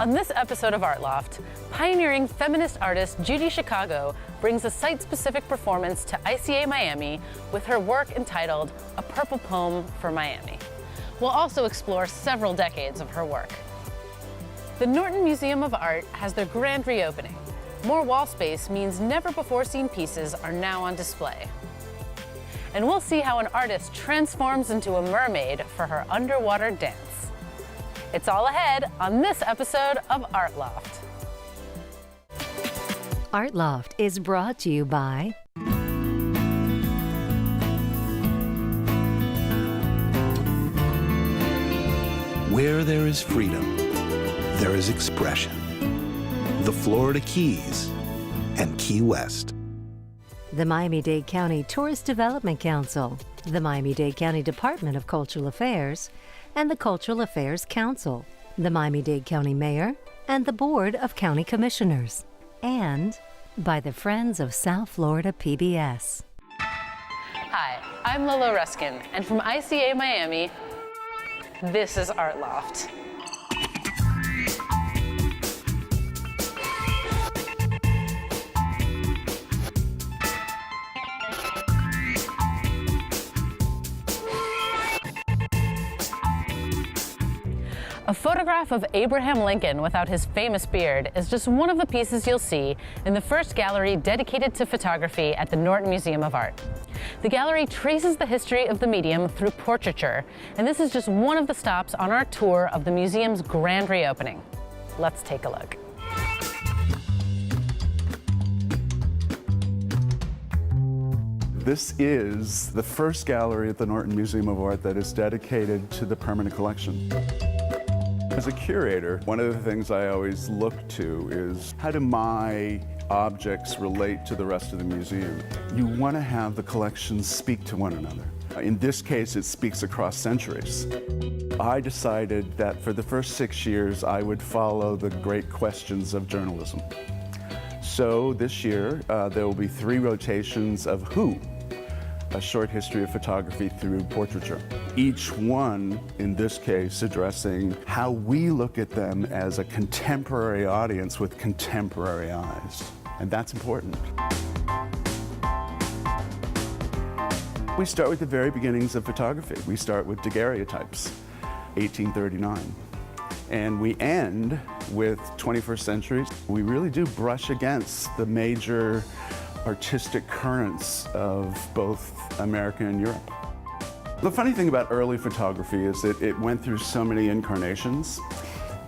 On this episode of Art Loft, pioneering feminist artist Judy Chicago brings a site-specific performance to ICA Miami with her work entitled A Purple Poem for Miami. We'll also explore several decades of her work. The Norton Museum of Art has their grand reopening. More wall space means never-before-seen pieces are now on display. And we'll see how an artist transforms into a mermaid for her underwater dance. It's all ahead on this episode of Art Loft. Art Loft is brought to you by Where there is freedom, there is expression. The Florida Keys and Key West. the Miami-Dade County Tourist Development Council, the Miami-Dade County Department of Cultural Affairs, and the Cultural Affairs Council, the Miami-Dade County Mayor, and the Board of County Commissioners, and by the Friends of South Florida PBS. Hi, I'm Lolo Ruskin, and from ICA Miami, this is Art Loft. A photograph of Abraham Lincoln without his famous beard is just one of the pieces you'll see in the first gallery dedicated to photography at the Norton Museum of Art. The gallery traces the history of the medium through portraiture, and this is just one of the stops on our tour of the museum's grand reopening. Let's take a look. This is the first gallery at the Norton Museum of Art that is dedicated to the permanent collection. As a curator, one of the things I always look to is how do my objects relate to the rest of the museum? You want to have the collections speak to one another. In this case, it speaks across centuries. I decided that for the first 6 years, I would follow the great questions of journalism. So this year, there will be 3 rotations of Who? A short history of photography through portraiture. Each one, in this case, addressing how we look at them as a contemporary audience with contemporary eyes. And that's important. We start with the very beginnings of photography. We start with daguerreotypes, 1839. And we end with 21st century. We really do brush against the major artistic currents of both America and Europe. The funny thing about early photography is that it went through so many incarnations.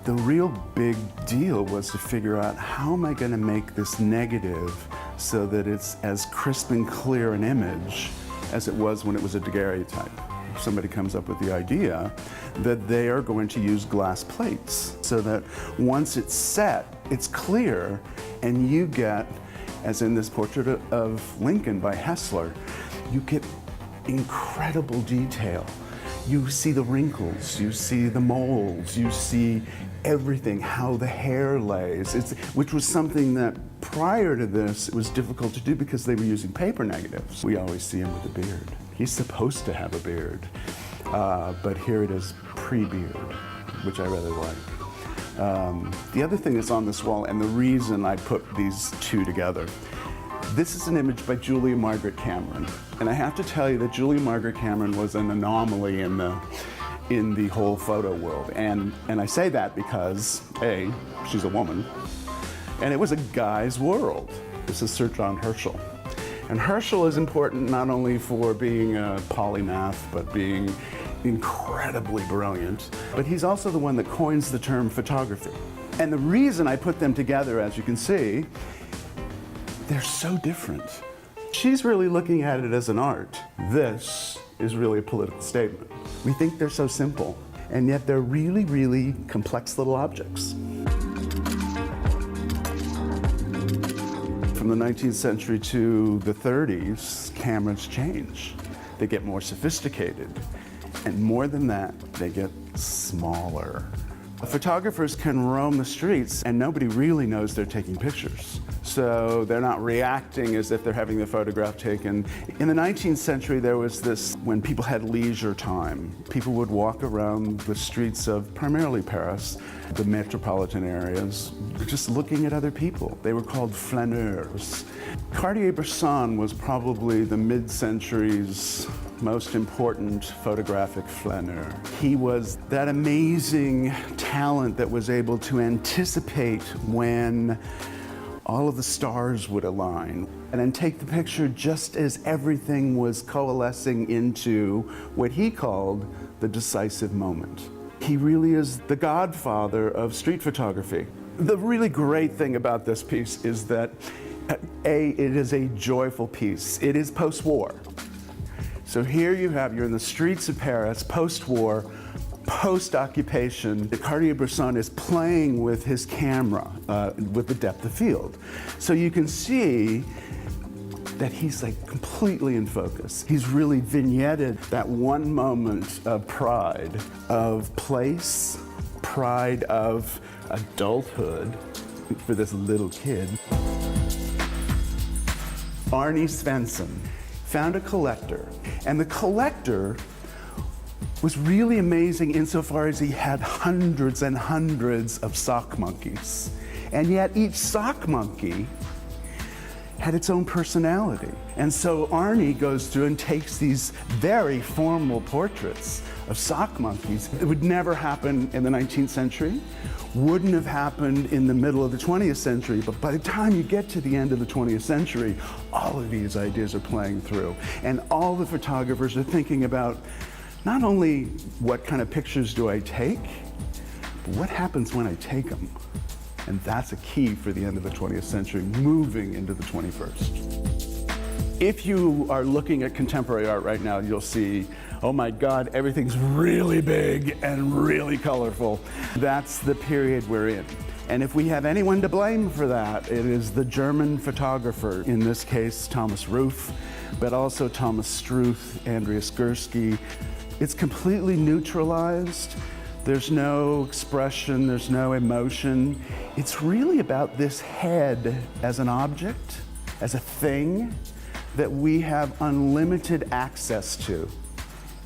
The real big deal was to figure out how am I going to make this negative so that it's as crisp and clear an image as it was when it was a daguerreotype. Somebody comes up with the idea that they are going to use glass plates so that once it's set, it's clear, and you get, as in this portrait of Lincoln by Hessler, you get incredible detail. You see the wrinkles, you see the moles, you see everything, how the hair lays, which was something that prior to this it was difficult to do because they were using paper negatives. We always see him with a beard. He's supposed to have a beard, but here it is pre-beard, which I really like. The other thing that's on this wall, and the reason I put these two together, this is an image by Julia Margaret Cameron. And I have to tell you that Julia Margaret Cameron was an anomaly in the whole photo world. And I say that because, A, she's a woman, and it was a guy's world. This is Sir John Herschel. And Herschel is important not only for being a polymath, but being incredibly brilliant, but he's also the one that coins the term photography. And the reason I put them together, as you can see, they're so different. She's really looking at it as an art. This is really a political statement. We think they're so simple, and yet they're really, really complex little objects. From the 19th century to the 30s, cameras change. They get more sophisticated. And more than that, they get smaller. Photographers can roam the streets and nobody really knows they're taking pictures. So they're not reacting as if they're having the photograph taken. In the 19th century, there was this, when people had leisure time, people would walk around the streets of primarily Paris, the metropolitan areas, just looking at other people. They were called flâneurs. Cartier-Bresson was probably the mid-century's most important photographic flaneur. He was that amazing talent that was able to anticipate when all of the stars would align and then take the picture just as everything was coalescing into what he called the decisive moment. He really is the godfather of street photography. The really great thing about this piece is that it is a joyful piece. It is post-war. So here you're in the streets of Paris, post-war, post-occupation. Cartier-Bresson is playing with his camera, with the depth of field. So you can see that he's like completely in focus. He's really vignetted that one moment of pride, of place, pride of adulthood for this little kid. Arne Svensson found a collector, and the collector was really amazing insofar as he had hundreds and hundreds of sock monkeys. And yet each sock monkey had its own personality. And so Arne goes through and takes these very formal portraits of sock monkeys. It would never happen in the 19th century, wouldn't have happened in the middle of the 20th century, but by the time you get to the end of the 20th century, all of these ideas are playing through. And all the photographers are thinking about not only what kind of pictures do I take, but what happens when I take them? And that's a key for the end of the 20th century, moving into the 21st. If you are looking at contemporary art right now, you'll see, oh my God, everything's really big and really colorful. That's the period we're in. And if we have anyone to blame for that, it is the German photographer, in this case, Thomas Ruff, but also Thomas Struth, Andreas Gursky. It's completely neutralized. There's no expression, there's no emotion. It's really about this head as an object, as a thing that we have unlimited access to.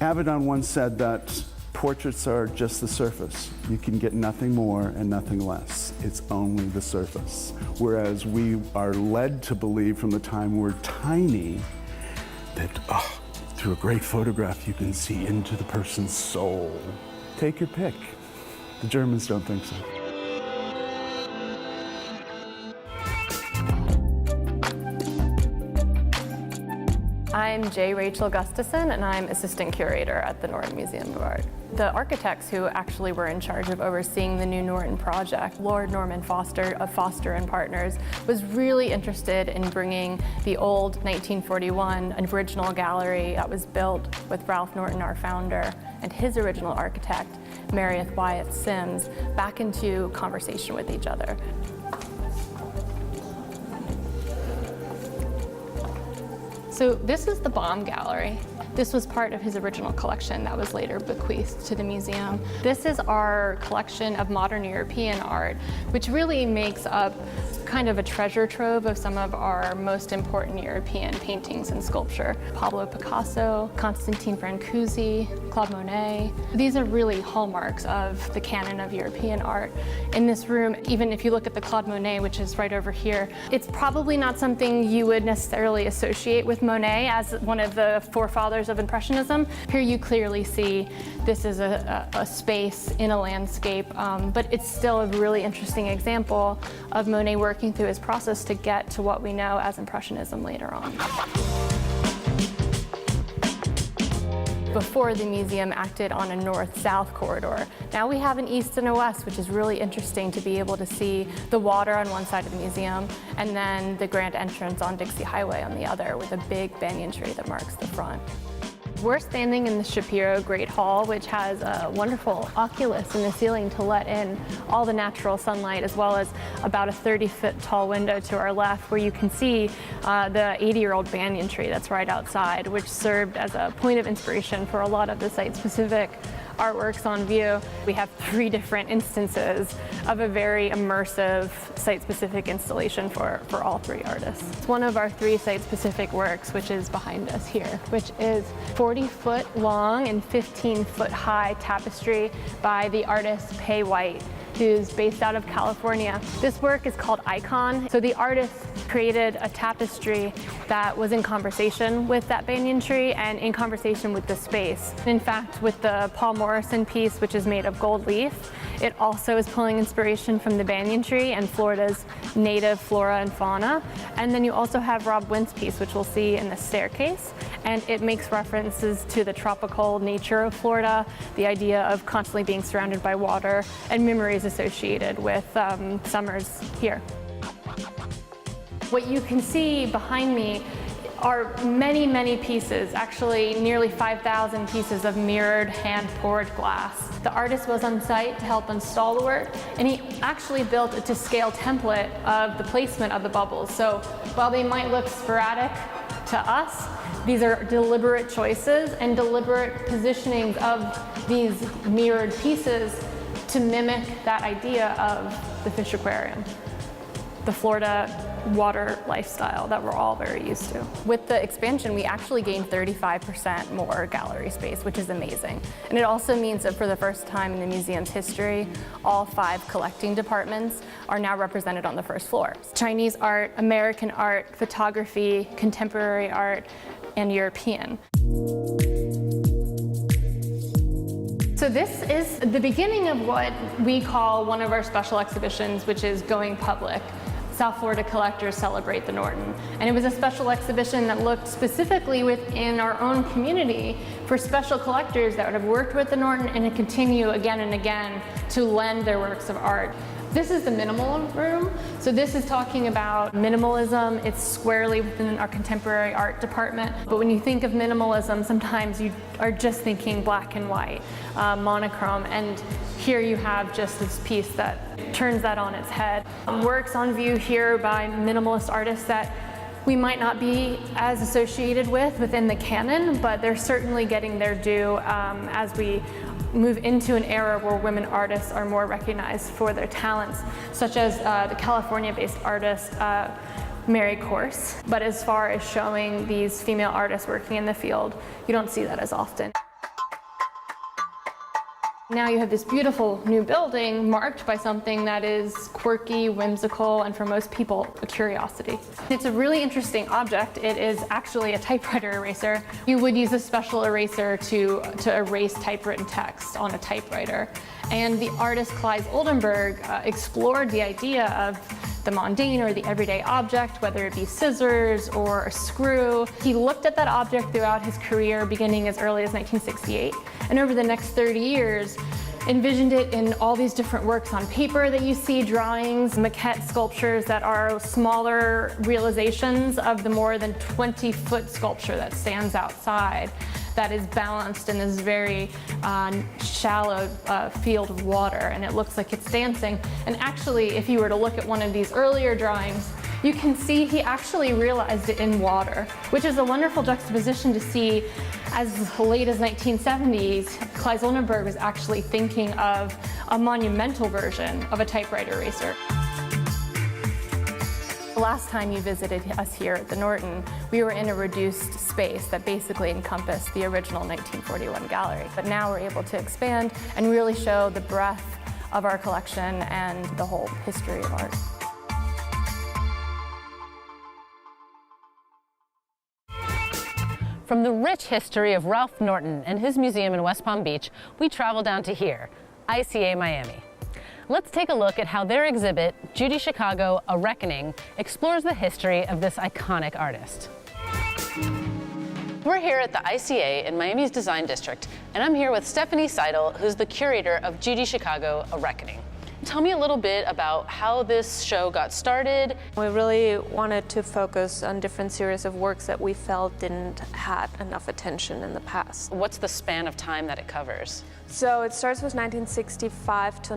Avedon once said that portraits are just the surface. You can get nothing more and nothing less. It's only the surface. Whereas we are led to believe from the time we're tiny that, through a great photograph, you can see into the person's soul. Take your pick. The Germans don't think so. I'm J. Rachel Gustafson, and I'm assistant curator at the Norton Museum of Art. The architects who actually were in charge of overseeing the new Norton project, Lord Norman Foster of Foster and Partners, was really interested in bringing the old 1941 original gallery that was built with Ralph Norton, our founder, and his original architect, Meredith Wyatt Sims, back into conversation with each other. So this is the Baum Gallery. This was part of his original collection that was later bequeathed to the museum. This is our collection of modern European art, which really makes up kind of a treasure trove of some of our most important European paintings and sculpture. Pablo Picasso, Constantine Brancusi, Claude Monet. These are really hallmarks of the canon of European art. In this room, even if you look at the Claude Monet, which is right over here, it's probably not something you would necessarily associate with Monet as one of the forefathers of Impressionism. Here you clearly see this is a space in a landscape, but it's still a really interesting example of Monet working through his process to get to what we know as Impressionism later on. Before, the museum acted on a north-south corridor. Now we have an east and a west, which is really interesting to be able to see the water on one side of the museum and then the grand entrance on Dixie Highway on the other with a big banyan tree that marks the front. We're standing in the Shapiro Great Hall, which has a wonderful oculus in the ceiling to let in all the natural sunlight, as well as about a 30-foot tall window to our left where you can see the 80-year-old banyan tree that's right outside, which served as a point of inspiration for a lot of the site-specific artworks on view. We have 3 different instances of a very immersive site-specific installation for all 3 artists. It's one of our 3 site-specific works, which is behind us here, which is 40-foot long and 15-foot high tapestry by the artist Pei White, who's based out of California. This work is called Icon. So the artist created a tapestry that was in conversation with that banyan tree and in conversation with the space. In fact, with the Paul Morrison piece, which is made of gold leaf, it also is pulling inspiration from the banyan tree and Florida's native flora and fauna. And then you also have Rob Wynn's piece, which we'll see in the staircase. And it makes references to the tropical nature of Florida, the idea of constantly being surrounded by water, and memories associated with summers here. What you can see behind me are many, many pieces, actually nearly 5,000 pieces of mirrored hand-poured glass. The artist was on site to help install the work, and he actually built a to-scale template of the placement of the bubbles. So while they might look sporadic to us, these are deliberate choices and deliberate positionings of these mirrored pieces to mimic that idea of the fish aquarium, the Florida water lifestyle that we're all very used to. With the expansion, we actually gained 35% more gallery space, which is amazing. And it also means that for the first time in the museum's history, all 5 collecting departments are now represented on the first floor. Chinese art, American art, photography, contemporary art, and European. So this is the beginning of what we call one of our special exhibitions, which is Going Public. South Florida Collectors Celebrate the Norton. And it was a special exhibition that looked specifically within our own community for special collectors that would have worked with the Norton and to continue again and again to lend their works of art. This is the minimal room. So this is talking about minimalism. It's squarely within our contemporary art department. But when you think of minimalism, sometimes you are just thinking black and white, monochrome. And here you have just this piece that turns that on its head. Works on view here by minimalist artists that we might not be as associated with within the canon, but they're certainly getting their due as we move into an era where women artists are more recognized for their talents, such as the California-based artist Mary Corse. But as far as showing these female artists working in the field, you don't see that as often. Now you have this beautiful new building marked by something that is quirky, whimsical, and for most people, a curiosity. It's a really interesting object. It is actually a typewriter eraser. You would use a special eraser to erase typewritten text on a typewriter. And the artist Clive Oldenburg explored the idea of the mundane or the everyday object, whether it be scissors or a screw. He looked at that object throughout his career, beginning as early as 1968. And over the next 30 years, envisioned it in all these different works on paper that you see, drawings, maquette sculptures that are smaller realizations of the more than 20-foot sculpture that stands outside, that is balanced in this very shallow field of water, and it looks like it's dancing. And actually, if you were to look at one of these earlier drawings, you can see he actually realized it in water, which is a wonderful juxtaposition to see. As late as 1970s, Clive Oldenburg was actually thinking of a monumental version of a typewriter eraser. The last time you visited us here at the Norton, we were in a reduced space that basically encompassed the original 1941 gallery. But now we're able to expand and really show the breadth of our collection and the whole history of art. From the rich history of Ralph Norton and his museum in West Palm Beach, we travel down to here, ICA Miami. Let's take a look at how their exhibit, Judy Chicago, A Reckoning, explores the history of this iconic artist. We're here at the ICA in Miami's Design District, and I'm here with Stephanie Seidel, who's the curator of Judy Chicago, A Reckoning. Tell me a little bit about how this show got started. We really wanted to focus on different series of works that we felt didn't have enough attention in the past. What's the span of time that it covers? So it starts with 1965 to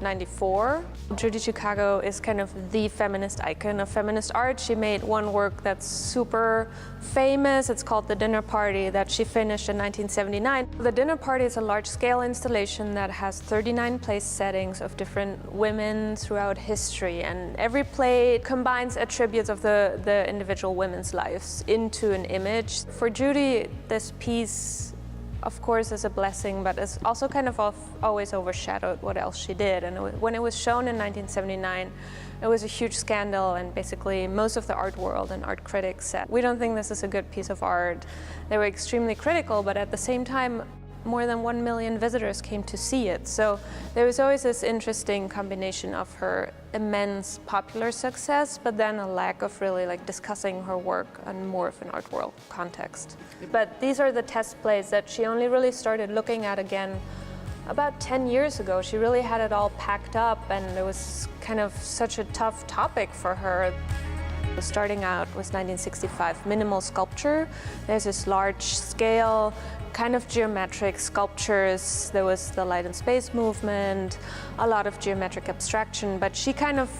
94. Judy Chicago is kind of the feminist icon of feminist art. She made one work that's super famous. It's called The Dinner Party, that she finished in 1979. The Dinner Party is a large-scale installation that has 39 place settings of different women throughout history, and every play combines attributes of the individual women's lives into an image. For Judy, this piece, of course, is a blessing, but it's also kind of always overshadowed what else she did. And when it was shown in 1979, it was a huge scandal, and basically most of the art world and art critics said, we don't think this is a good piece of art. They were extremely critical, but at the same time, more than 1 million visitors came to see it. So there was always this interesting combination of her immense popular success, but then a lack of really like discussing her work in more of an art world context. But these are the test plays that she only really started looking at again about 10 years ago. She really had it all packed up, and it was kind of such a tough topic for her. Starting out was 1965, minimal sculpture. There's this large scale, kind of geometric sculptures. There was the light and space movement, a lot of geometric abstraction, but she kind of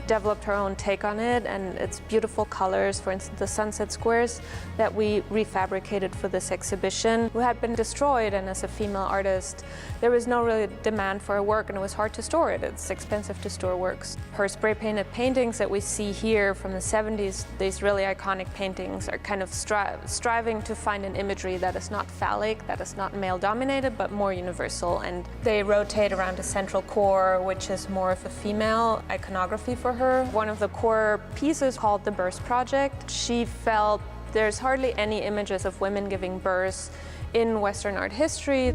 developed her own take on it, and it's beautiful colors. For instance, the sunset squares that we refabricated for this exhibition, who had been destroyed, and as a female artist, there was no really demand for her work, and it was hard to store it. It's expensive to store works. Her spray painted paintings that we see here from the 70s, these really iconic paintings, are kind of striving to find an imagery that is not phallic, that is not male dominated, but more universal. And they rotate around a central core, which is more of a female iconography for her. One of the core pieces called the Birth Project. She felt there's hardly any images of women giving birth in Western art history.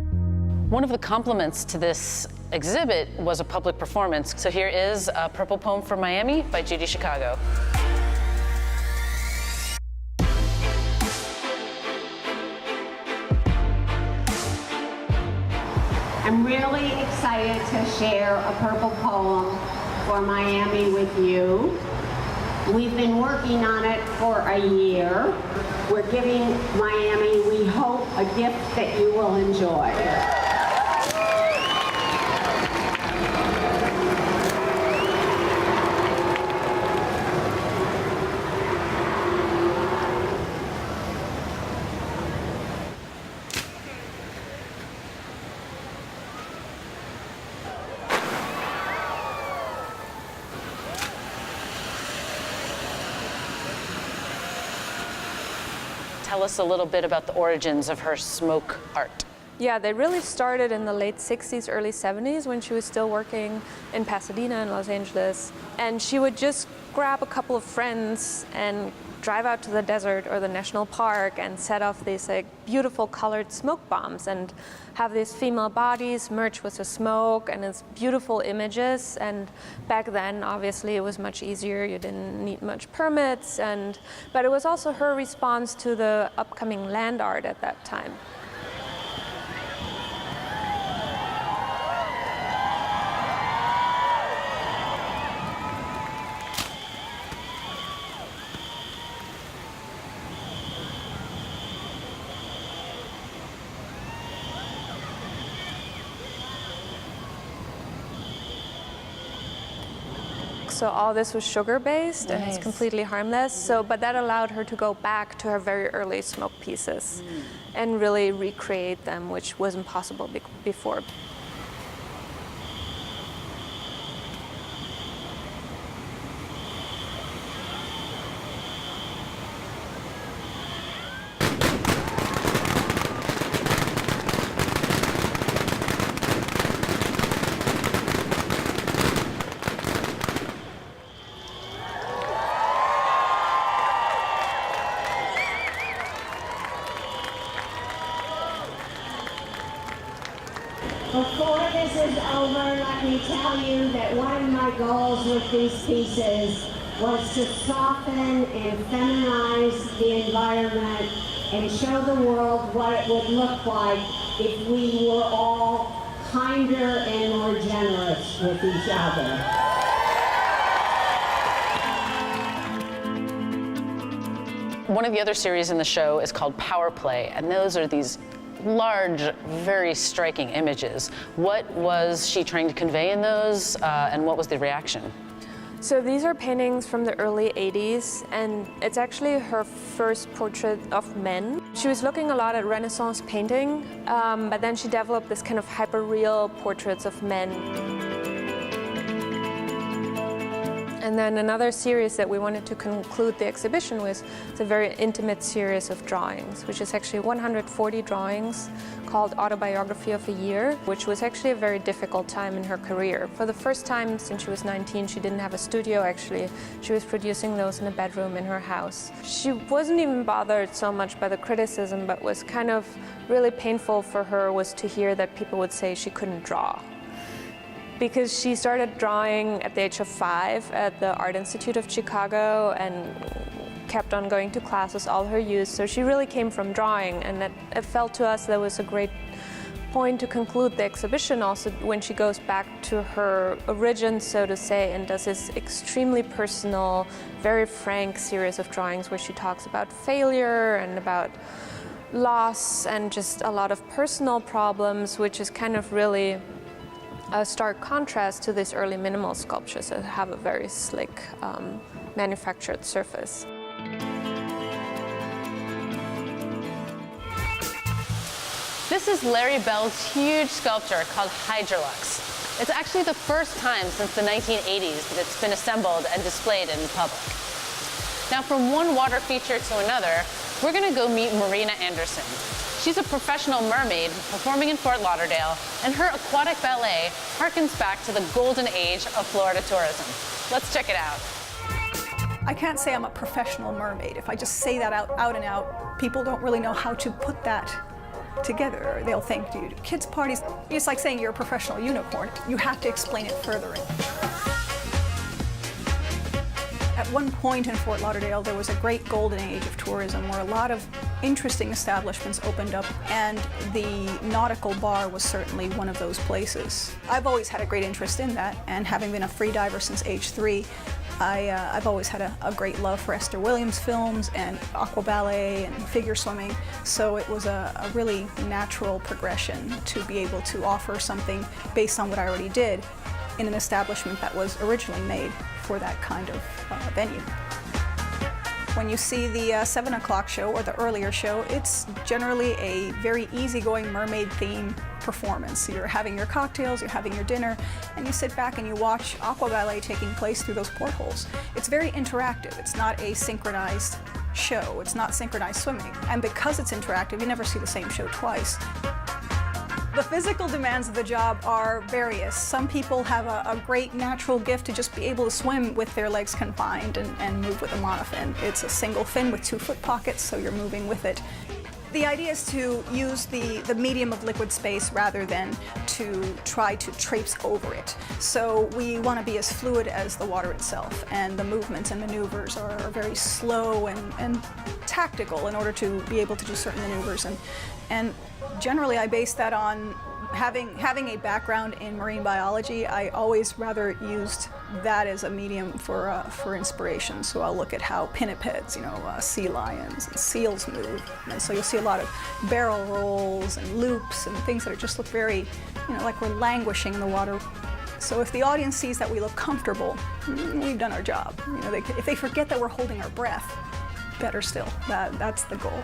One of the compliments to this exhibit was a public performance. So here is a Purple Poem for Miami by Judy Chicago. I'm really excited to share a purple poem for Miami with you. We've been working on it for a year. We're giving Miami, we hope, a gift that you will enjoy. Tell us a little bit about the origins of her smoke art. Yeah, they really started in the late 60s, early 70s, when she was still working in Pasadena and Los Angeles. And she would just grab a couple of friends and drive out to the desert or the national park and set off these like beautiful colored smoke bombs and have these female bodies merge with the smoke, and it's beautiful images. And back then, obviously, it was much easier. You didn't need much permits, but it was also her response to the upcoming land art at that time. So all this was sugar-based, and it's completely harmless. So, but that allowed her to go back to her very early smoke pieces and really recreate them, which wasn't possible before. Before this is over, let me tell you that one of my goals with these pieces was to soften and feminize the environment and show the world what it would look like if we were all kinder and more generous with each other. One of the other series in the show is called Power Play, and those are these large, very striking images. What was she trying to convey in those, and what was the reaction? So these are paintings from the early 80s, and it's actually her first portrait of men. She was looking a lot at Renaissance painting, but then she developed this kind of hyper-real portraits of men. And then another series that we wanted to conclude the exhibition with is a very intimate series of drawings, which is actually 140 drawings called Autobiography of a Year, which was actually a very difficult time in her career. For the first time since she was 19, she didn't have a studio actually. She was producing those in a bedroom in her house. She wasn't even bothered so much by the criticism, but was kind of really painful for her was to hear that people would say she couldn't draw. Because she started drawing at the age of 5 at the Art Institute of Chicago and kept on going to classes all her youth. So she really came from drawing, and it felt to us that was a great point to conclude the exhibition also when she goes back to her origins, so to say, and does this extremely personal, very frank series of drawings where she talks about failure and about loss and just a lot of personal problems, which is kind of really a stark contrast to these early minimal sculptures that have a very slick manufactured surface. This is Larry Bell's huge sculpture called Hydrolux. It's actually the first time since the 1980s that it's been assembled and displayed in public. Now, from one water feature to another, we're going to go meet Marina Anderson. She's a professional mermaid performing in Fort Lauderdale, and her aquatic ballet harkens back to the golden age of Florida tourism. Let's check it out. I can't say I'm a professional mermaid. If I just say that out and out, people don't really know how to put that together. They'll think, do you do kids' parties? It's like saying you're a professional unicorn. You have to explain it further. At one point in Fort Lauderdale, there was a great golden age of tourism where a lot of interesting establishments opened up, and the Nautical Bar was certainly one of those places. I've always had a great interest in that, and having been a free diver since age 3, I've always had a great love for Esther Williams films and aqua ballet and figure swimming, so it was a really natural progression to be able to offer something based on what I already did in an establishment that was originally made for that kind of venue. When you see the 7 o'clock show or the earlier show, it's generally a very easygoing mermaid theme performance. You're having your cocktails, you're having your dinner, and you sit back and you watch aqua ballet taking place through those portholes. It's very interactive. It's not a synchronized show. It's not synchronized swimming. And because it's interactive, you never see the same show twice. The physical demands of the job are various. Some people have a great natural gift to just be able to swim with their legs confined and move with a monofin. It's a single fin with 2-foot pockets, so you're moving with it. The idea is to use the medium of liquid space rather than to try to traipse over it. So we want to be as fluid as the water itself, and the movements and maneuvers are very slow and tactical in order to be able to do certain maneuvers. And generally I base that on having a background in marine biology. I always rather used that as a medium for inspiration. So I'll look at how pinnipeds, sea lions and seals move. And so you'll see a lot of barrel rolls and loops and things that just look very, like we're languishing in the water. So if the audience sees that we look comfortable, we've done our job. If they forget that we're holding our breath, better still. That's the goal.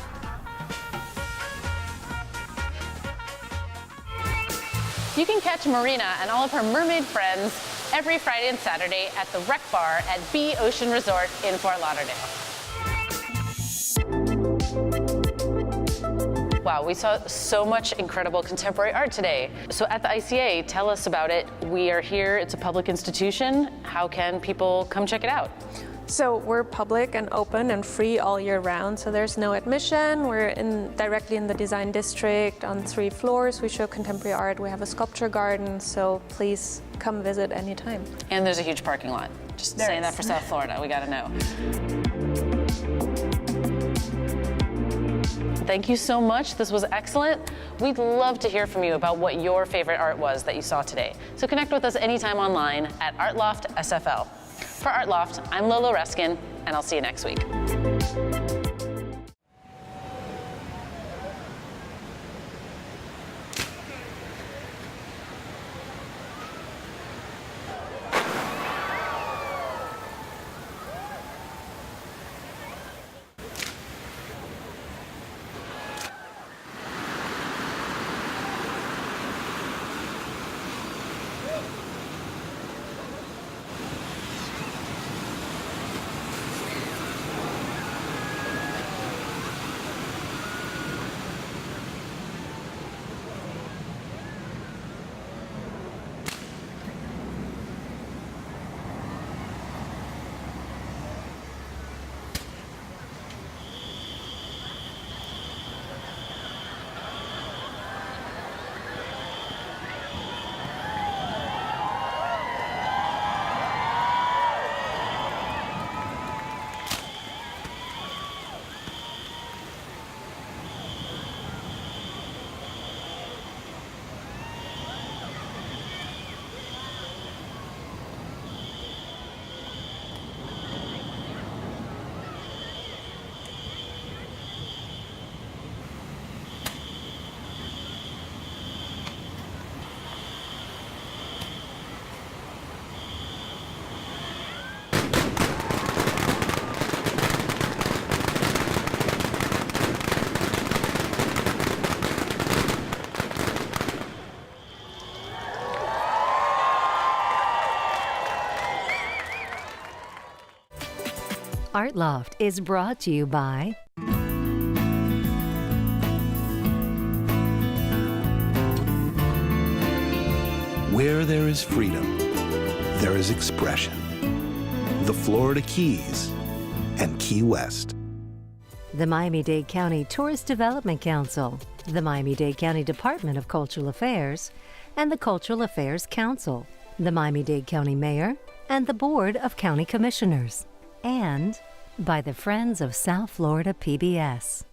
You can catch Marina and all of her mermaid friends every Friday and Saturday at the Rec Bar at Bee Ocean Resort in Fort Lauderdale. Wow, we saw so much incredible contemporary art today. So at the ICA, tell us about it. We are here, it's a public institution. How can people come check it out? So we're public and open and free all year round, so there's no admission. We're directly in the design district on 3 floors. We show contemporary art. We have a sculpture garden, so please come visit anytime. And there's a huge parking lot. Just saying that for South Florida, we gotta know. Thank you so much. This was excellent. We'd love to hear from you about what your favorite art was that you saw today. So connect with us anytime online at ArtLoft SFL. For Art Loft, I'm Lola Reskin, and I'll see you next week. Art Loft is brought to you by Where there is freedom, there is expression. The Florida Keys and Key West. the Miami-Dade County Tourist Development Council, the Miami-Dade County Department of Cultural Affairs, and the Cultural Affairs Council, the Miami-Dade County Mayor, and the Board of County Commissioners, and by the Friends of South Florida PBS.